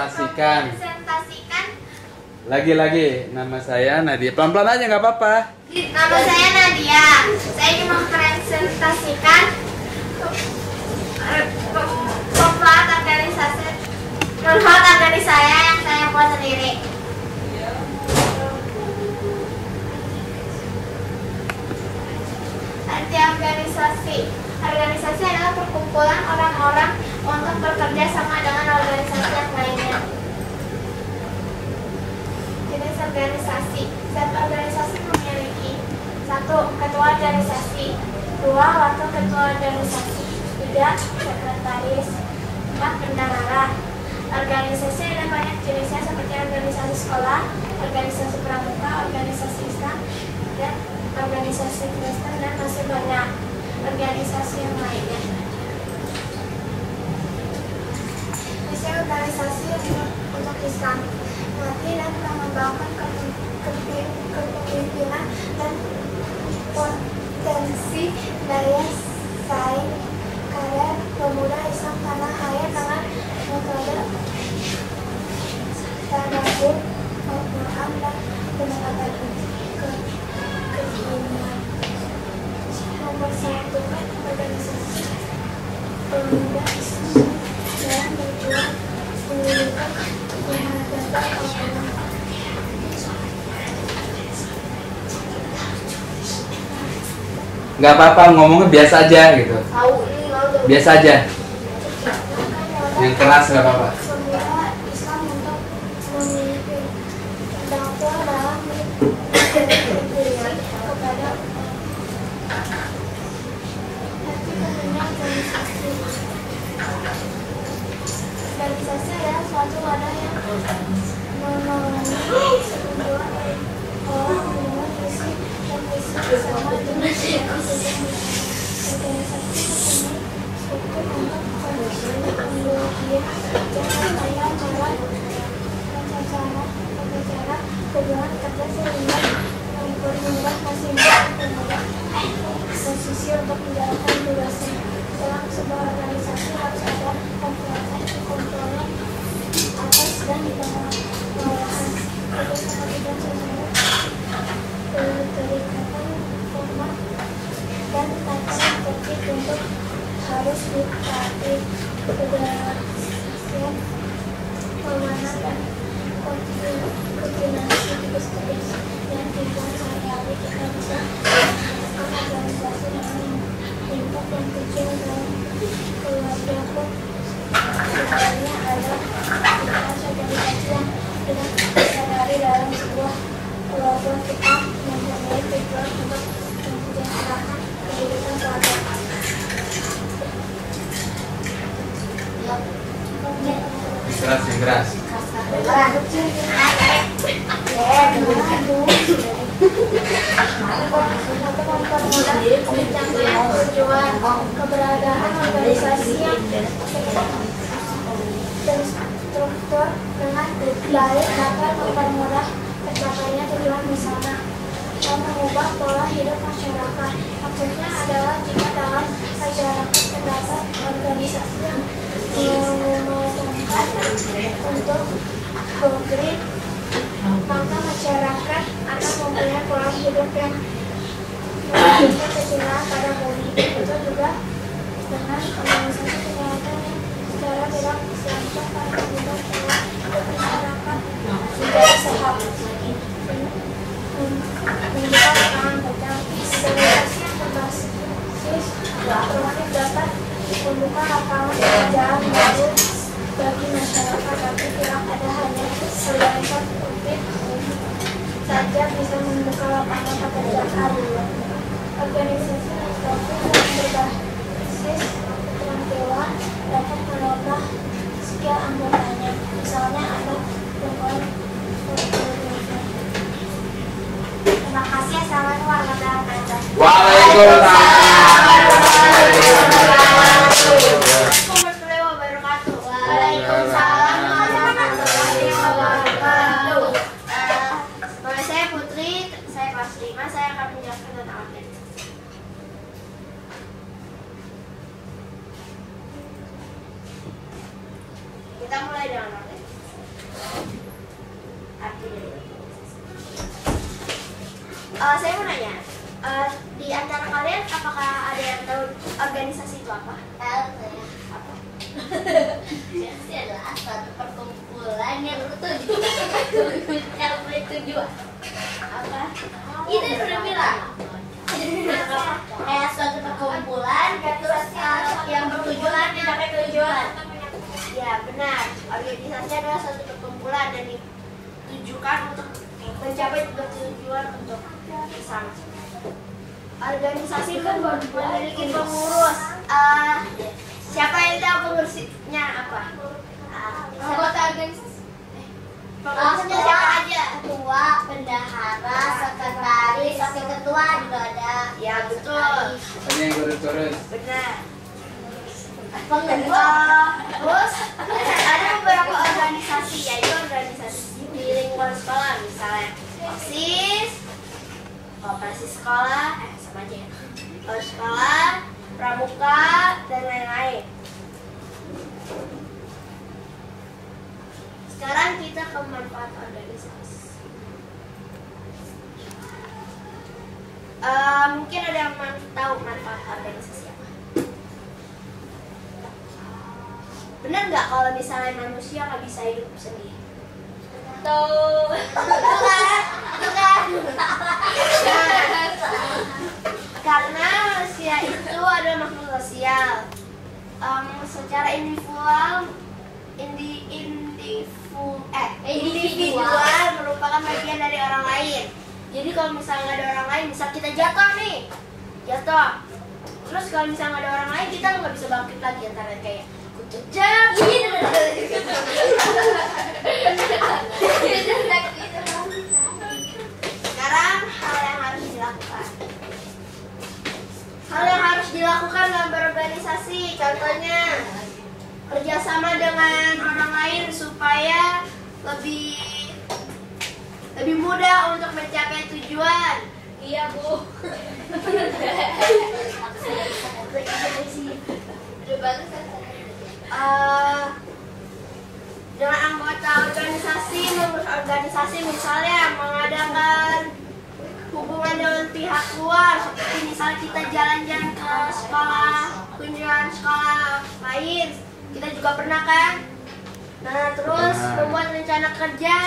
Presentasikan. Lagi-lagi, nama saya Nadia. Pelan-pelan aja nggak apa-apa. Nama saya Nadia. Saya ingin mempresentasikan pembuat organisasi saya yang saya buat sendiri. Arti organisasi. Organisasi adalah perkumpulan orang-orang untuk bekerja sama dengan organisasi yang lainnya. Jenis organisasi. Setiap organisasi memiliki 1. Ketua organisasi, 2. Wakil ketua organisasi, 3. Sekretaris, 4. Bendahara. Organisasi ada banyak jenisnya seperti organisasi sekolah, organisasi pramuka, organisasi Islam, dan organisasi Kristen, dan masih banyak organisasi yang lainnya. Misi organisasi untuk Islam, melatih dan mengembangkan kepemimpinan dan potensi daya saing kader pemuda Islam tanah air dengan metode tadabbur, Al-Quran, dan pendekatan kekinian. Nomor 1, organisasi pemuda Islam dalam berjuang menunjukkan kehadiran Al-Quran. Nggak apa-apa, ngomongnya biasa aja gitu. Biasa aja. Yang keras nggak apa-apa. Pemuda Islam untuk memiliki dakwah dalam berkontribusi kepada organisasi. Organisasi adalah suatu wadah yang menaungi sekumpulan orang dengan visi dan misi bersama dengan organisasi struktur untuk pembagian jangan saya cara hubungan kerja sehingga mempermudah masing-masing pemuda posisi untuk menjalankan tugasnya. Dalam sebuah organisasi harus ada kontrol atas dan bawahan, kerjasama dan sesuai keterikatan format dan tata tertib untuk harus ditaati keberhasilan pemahaman dan koordinasi tugas-tugas yang dibuat sehari-hari. Kita bisa melakukan organisasi dengan lingkup yang kecil dalam keluarga pun sebenarnya ada organisasi yang tidak disadari dalam sebuah keluarga. Kita mempunyai tujuan untuk mensejahterakan kehidupan keluarga. Keras, yang keras. Keberadaan organisasi yang terstruktur dengan baik dapat mempermudah tercapainya tujuan, misalnya mengubah pola hidup masyarakat. Maksudnya adalah jika dalam masyarakat terdapat organisasi yang memungkinkan untuk konkret, maka masyarakat akan mempunyai pola hidup yang memiliki kecintaan pada bumi. Itu juga dengan organisasi kesehatan yang secara tidak dilakukan pada hidup pola hidup masyarakat menjadi sehat. Membuka lapangan kerja. Organisasi yang berbasis produktif dapat membuka lapangan pekerjaan baru bagi masyarakat, tapi tidak ada hanya organisasi produktif saja bisa membuka lapangan pekerjaan. Organisasi non-profit yang berbasis keterampilan dapat menambah skill anggotanya. Misalnya ada program. Terima kasih. Assalamualaikum warahmatullahi wabarakatuh. Waalaikumsalam. Waalaikumsalam warahmatullahi wabarakatuh. Nama saya Putri, saya kelas 5, saya akan menjelaskan tentang organisasi. Kita mulai dengan organisasi. Saya mau nanya, di antara kalian apakah ada yang tahu organisasi itu apa? Tahu saya. Apa? Organisasi adalah suatu perkumpulan yang bertujuan mencapai tujuan. Apa? Itu yang udah bilang. Kayak suatu perkumpulan terus yang bertujuan mencapai tujuan. Ya benar, organisasi adalah suatu perkumpulan dan ditujukan untuk mencapai tujuan untuk bersama. Organisasi itu memiliki pengurus. Siapa yang tahu pengurusnya apa? Anggota organisasi. Pengurusnya siapa aja? Ketua, bendahara, sekretaris, wakil ketua juga ada. Ya betul, Tadi yang kurus-kurus. benar. Pengetua. Terus ada beberapa organisasi, yaitu organisasi di lingkungan sekolah, misalnya OSIS, koperasi sekolah, sama aja ya. Sekolah, pramuka, dan lain-lain. Sekarang kita ke manfaat organisasi. Mungkin ada yang tahu manfaat organisasi apa? Benar nggak kalau misalnya manusia nggak bisa hidup sendiri? Tuh. Bukan. Karena manusia itu adalah makhluk sosial. Secara individual merupakan bagian dari orang lain. Jadi kalau misalnya nggak ada orang lain, misal kita jatuh nih, terus kalau misalnya nggak ada orang lain, kita nggak bisa bangkit lagi, antara kayak jejak gitu. Sekarang hal yang harus dilakukan. Hal yang harus dilakukan dalam berorganisasi, contohnya kerjasama dengan orang lain supaya lebih mudah untuk mencapai tujuan. Iya, Bu. Dengan anggota organisasi, mengurus organisasi, misalnya mengadakan hubungan dengan pihak luar, seperti misalnya kita jalan-jalan ke sekolah, kunjungan sekolah lain, kita juga pernah kan? Nah, terus membuat rencana kerja,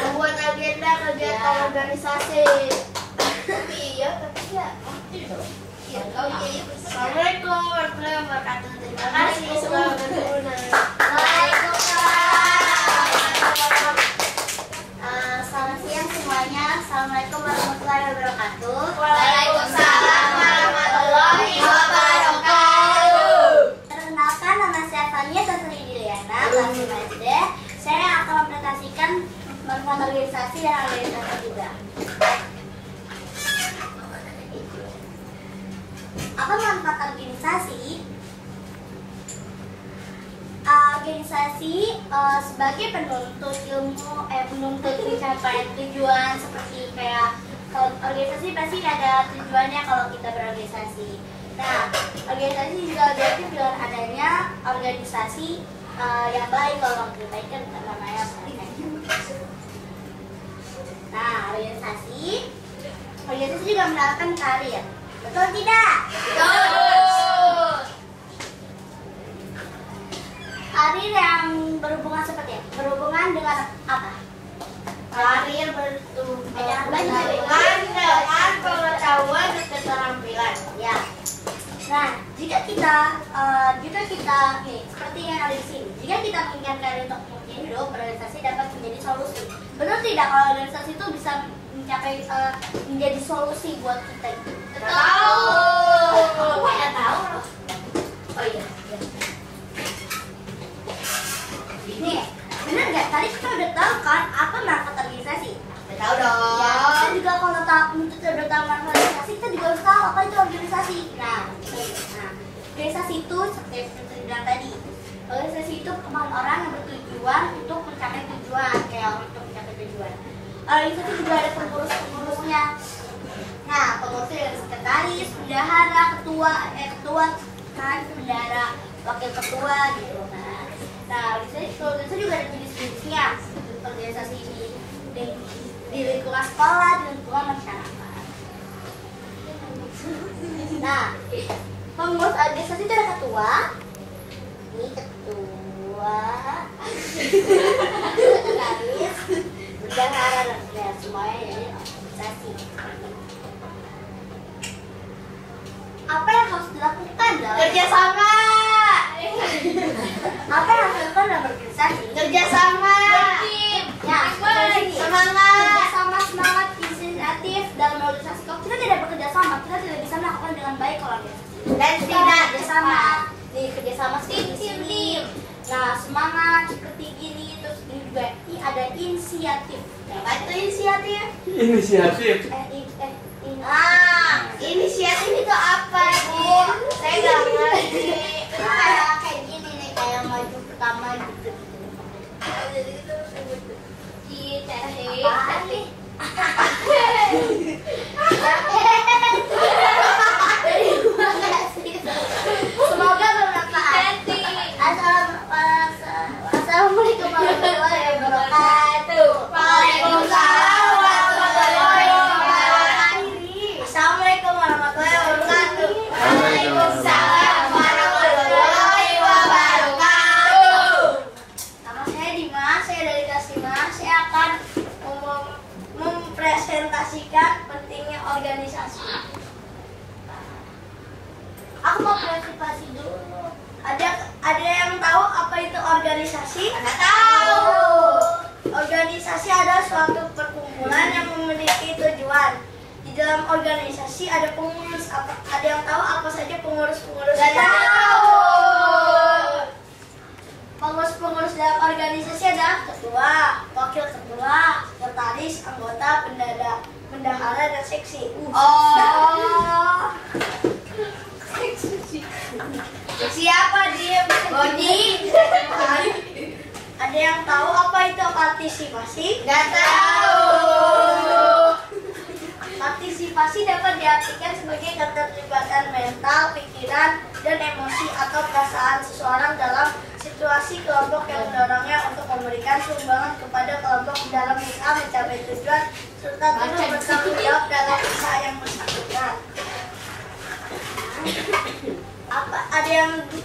membuat agenda kegiatan organisasi. Iya, tapi ya. Assalamualaikum warahmatullahi wabarakatuh. Terima kasih. Selamat berguna. Selamat siang semuanya. Assalamualaikum warahmatullahi wabarakatuh. Waalaikumsalam warahmatullahi wabarakatuh. Perkenalkan, nama saya Fania Tasri Diliana, kelas 5 SD. Saya akan mempresentasikan manfaat organisasi dan organisasi juga. Apa manfaat organisasi? Organisasi sebagai penuntut ilmu, penuntut pencapaian tujuan, seperti kayak kalau organisasi pasti ada tujuannya kalau kita berorganisasi. Nah, organisasi juga berarti dengan adanya organisasi yang baik. Kalau kita baik kan namanya baik. Nah, organisasi juga menerapkan karir. Betul tidak? Betul. Karir yang berhubungan seperti apa? Berhubungan dengan apa? Karir berhubungan dengan pengetahuan dan keterampilan. Ya. Nah, jika kita nih, seperti yang ada di sini, jika kita menginginkan karir untuk mempunyai hidup, organisasi dapat menjadi solusi. Benar tidak kalau organisasi itu bisa menjadi solusi buat kita? Tahu. Aku nggak tahu loh. Oh iya. Ini benar nggak? Tadi kita udah tahu kan apa manfaat organisasi? Tahu dong. Ya, kita juga kalau udah tahu manfaat organisasi, kita juga harus tahu apa itu organisasi. Nah, organisasi itu seperti yang saya bilang tadi. Organisasi itu perkumpulan orang yang bertujuan untuk mencapai tujuan, kayak untuk mencapai tujuan. Organisasi juga ada pengurus-pengurusnya. Nah, pengurusnya ada sekretaris, bendahara, ketua kan, bendahara, wakil ketua gitu. Nah, organisasi juga ada jenis-jenisnya. Organisasi di lingkungan sekolah, di lingkungan masyarakat. Nah, pengurus organisasi itu ada ketua. Ini ketua. Sekretaris, bendahara, dan semuanya dari organisasi. Apa yang harus dilakukan dalam Kerjasama. apa yang harus dilakukan dalam organisasi? Kerjasama. Ya, Semangat. semangat inisiatif dalam organisasi. Kalau kita tidak bekerja sama, kita tidak bisa melakukan dengan baik kalau organisasi. Dan Kita tidak kerjasama, di kerjasama seperti sini. Nah, semangat seperti gini, terus ini juga ada inisiatif. Apa itu inisiatif? Inisiatif. Inisiatif itu apa, Bu? Saya nggak ngerti. Kayak gini nih, kayak maju pertama gitu. Apaan nih? Semoga bermanfaat. Assalamualaikum warahmatullahi wabarakatuh. Waalaikumsalam warahmatullahi wabarakatuh. Assalamualaikum warahmatullahi wabarakatuh. Waalaikumsalam warahmatullahi wabarakatuh. Nama saya Dimas, saya dari kelas 5. Saya akan mempresentasikan pentingnya organisasi. Aku mau presentasi dulu. Ada yang tahu apa itu organisasi? Nggak tahu. Organisasi adalah suatu perkumpulan yang memiliki tujuan. Di dalam organisasi ada pengurus. Ada yang tahu apa saja pengurus-pengurus? Nggak tahu. Pengurus-pengurus dalam organisasi adalah ketua, wakil ketua, sekretaris, anggota, bendahara, dan seksi. Oh. Siapa dia? Bodi. Ada yang tahu apa itu partisipasi? Nggak tahu. Partisipasi dapat diartikan sebagai keterlibatan mental, pikiran, dan emosi atau perasaan seseorang dalam situasi kelompok yang mendorongnya untuk memberikan sumbangan kepada kelompok dalam usaha mencapai tujuan serta turut bertanggung jawab dalam usaha yang bersangkutan.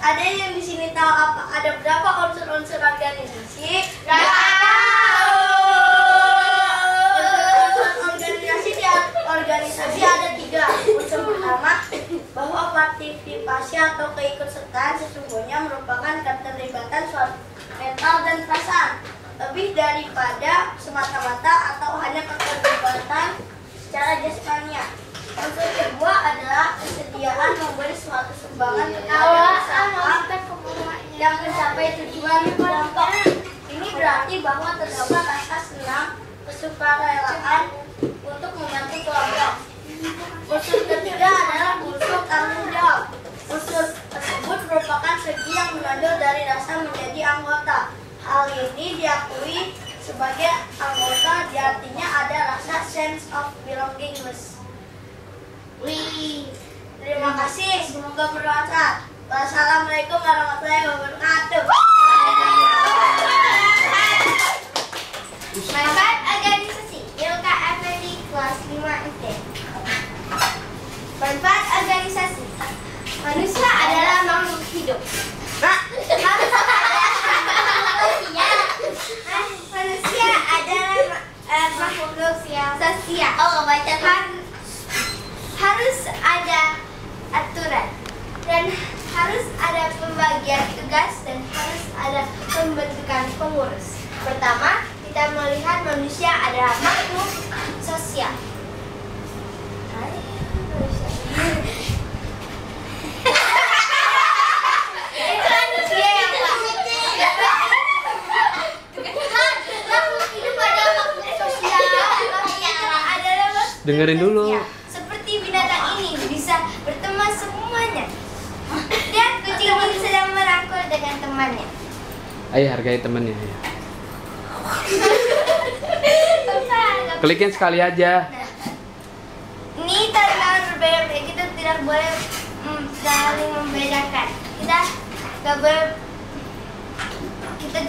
Ada yang di sini tahu apa? Ada berapa unsur-unsur organisasi? Nggak tahu. Organisasi ada 3. Unsur pertama, bahwa partisipasi atau keikutsertaan sesungguhnya merupakan keterlibatan suatu mental dan perasaan lebih daripada semata-mata atau hanya keterlibatan secara jasmania. Unsur kedua adalah kesediaan memberi suatu sumbangan kepada usaha yang mencapai tujuan kelompok. Ini berarti bahwa terdapat rasa senang, kesukarelaan untuk membantu kelompok. Unsur ketiga adalah unsur tanggung jawab. Unsur tersebut merupakan segi yang menonjol dari rasa menjadi anggota. Hal ini diakui sebagai anggota, artinya ada rasa sense of belongingness. Terima kasih, semoga bermanfaat. Wassalamualaikum warahmatullahi wabarakatuh. Manfaat organisasi Ilka FND kelas 5 SD. Manfaat organisasi. Manusia adalah makhluk hidup. Manusia adalah makhluk sosial. Oh, baca Harus ada aturan dan harus ada pembagian tugas dan harus ada pembentukan pengurus. Pertama, kita melihat manusia adalah makhluk sosial. Itu manusia yang makhluk hidup adalah makhluk sosial. Dengerin dulu. Seperti binatang ini bisa berteman semuanya. Lihat kucing ini sedang merangkul dengan temannya. Ayo hargai temennya ya. Klikin sekali aja. Ini tantangan berbeda, kita tidak boleh saling membedakan. Kita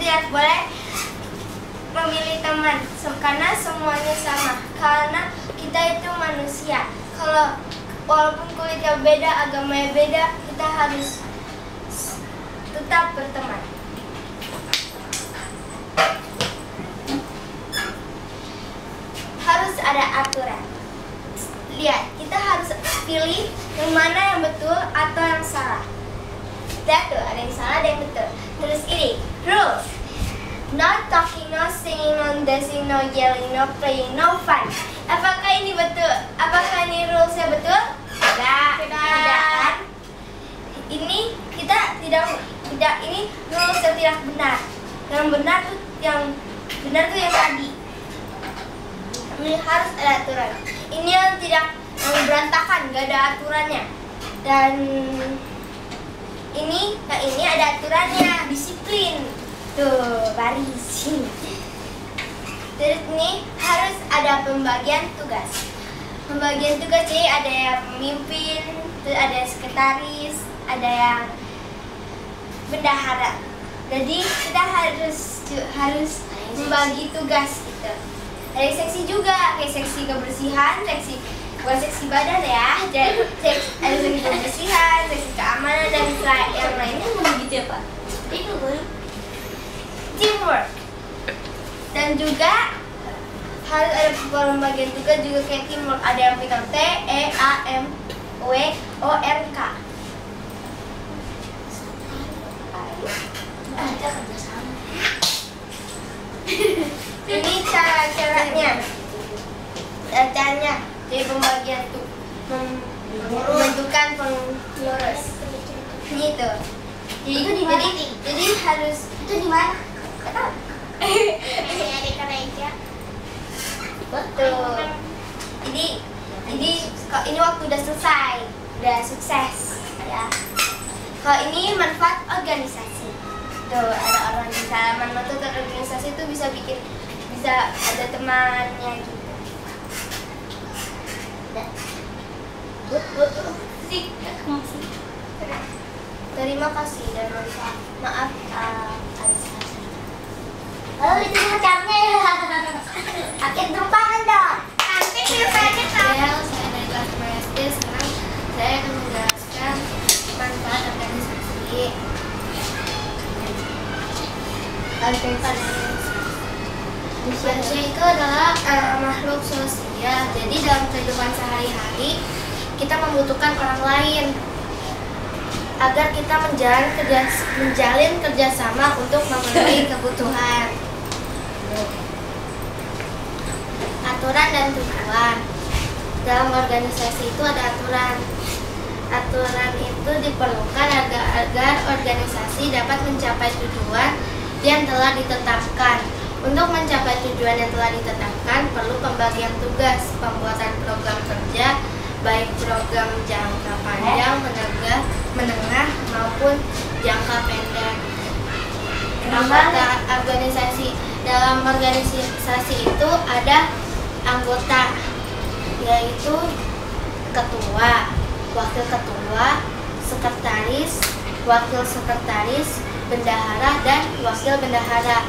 tidak boleh memilih teman karena semuanya sama. Karena kita itu manusia. walaupun kulitnya beda, agamanya beda, kita harus tetap berteman. Harus ada aturan. Lihat, kita harus pilih yang mana yang betul atau yang salah. Lihat tuh, ada yang salah, ada yang betul. Terus ini, rules. No talking, no singing, no dancing, no yelling, no playing, no fun. Apakah ini betul? Apakah ini rulesnya betul? Tidak kan? Ini kita tidak, ini rules yang tidak benar. Yang benar tuh yang tadi. Ini harus ada aturan. Ini yang tidak berantakan, nggak ada aturannya. Dan ini ada aturannya, disiplin. Tuh, baris. Terus ini harus ada pembagian tugas. Pembagian tugas sih ada yang pemimpin, terus ada yang sekretaris, ada yang bendahara. Jadi kita harus membagi tugas gitu. Ada seksi juga, kayak seksi kebersihan, bukan seksi badan ya. Ada seksi kebersihan, seksi keamanan dan yang lainnya begitu ya Pak. Itu teamwork. Dan juga harus ada pembagian tugas juga kayak teamwork. Ada yang pegang TEAMWORK. Ada kerjasama. Ini caranya jadi pembagian tuh membentukan pengurus. Ini tuh. Jadi harus itu di mana? Ini ada kemeja. Betul. Ini waktu udah selesai, udah sukses ya. Kalau ini manfaat organisasi. Tuh ada orang di halaman tuh organisasi itu bisa ada temannya gitu. Terima kasih dan maaf ada salah. Oh itu macamnya ya. Akhir terupangan dong. Nanti ceritanya kalau saya dari kelas SD, sekarang saya akan menjelaskan manfaat organisasi. Manusia itu adalah makhluk sosial. Jadi dalam kehidupan sehari-hari kita membutuhkan orang lain agar kita menjalin kerjasama untuk memenuhi kebutuhan. Aturan dan tujuan. Dalam organisasi itu ada aturan. Aturan itu diperlukan agar organisasi dapat mencapai tujuan yang telah ditetapkan. Untuk mencapai tujuan yang telah ditetapkan, perlu pembagian tugas, pembuatan program kerja, baik program jangka panjang, menengah maupun jangka pendek. Anggota organisasi. Dalam organisasi itu ada anggota, yaitu ketua, wakil ketua, sekretaris, wakil sekretaris, bendahara, dan wakil bendahara.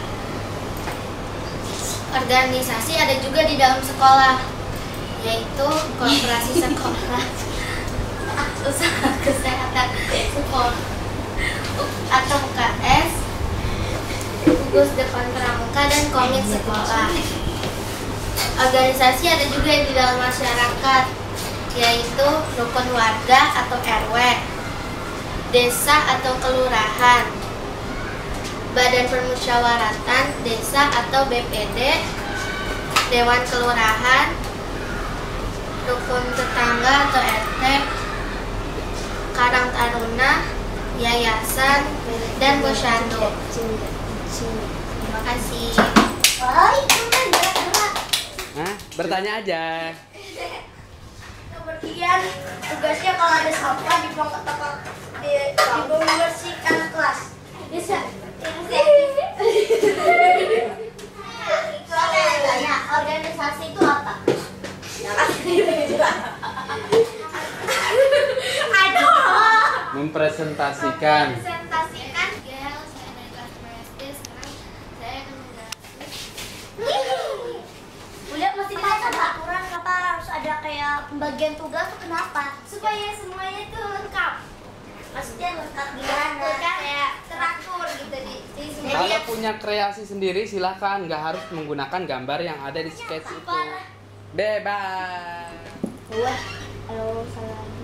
Organisasi ada juga di dalam sekolah, yaitu koperasi sekolah, usaha kesehatan sekolah atau UKS, gugus depan pramuka, dan komit sekolah. Organisasi ada juga di dalam masyarakat, yaitu rukun warga atau RW, desa atau kelurahan, badan permusyawaratan desa atau BPD, dewan kelurahan, rukun tetangga atau RT, karang taruna, yayasan, dan posyandu. Terima kasih. Bertanya aja. Kemudian tugasnya kalau ada sampah dibersihkan kelas. Bisa. Organisasi itu apa? Mempresentasikan. Udah masih dikasih aturan kenapa harus ada kayak pembagian tugas tuh kenapa? punya kreasi sendiri silahkan, nggak harus menggunakan gambar yang ada di sketch itu. Bebas. Wah, halo, salam.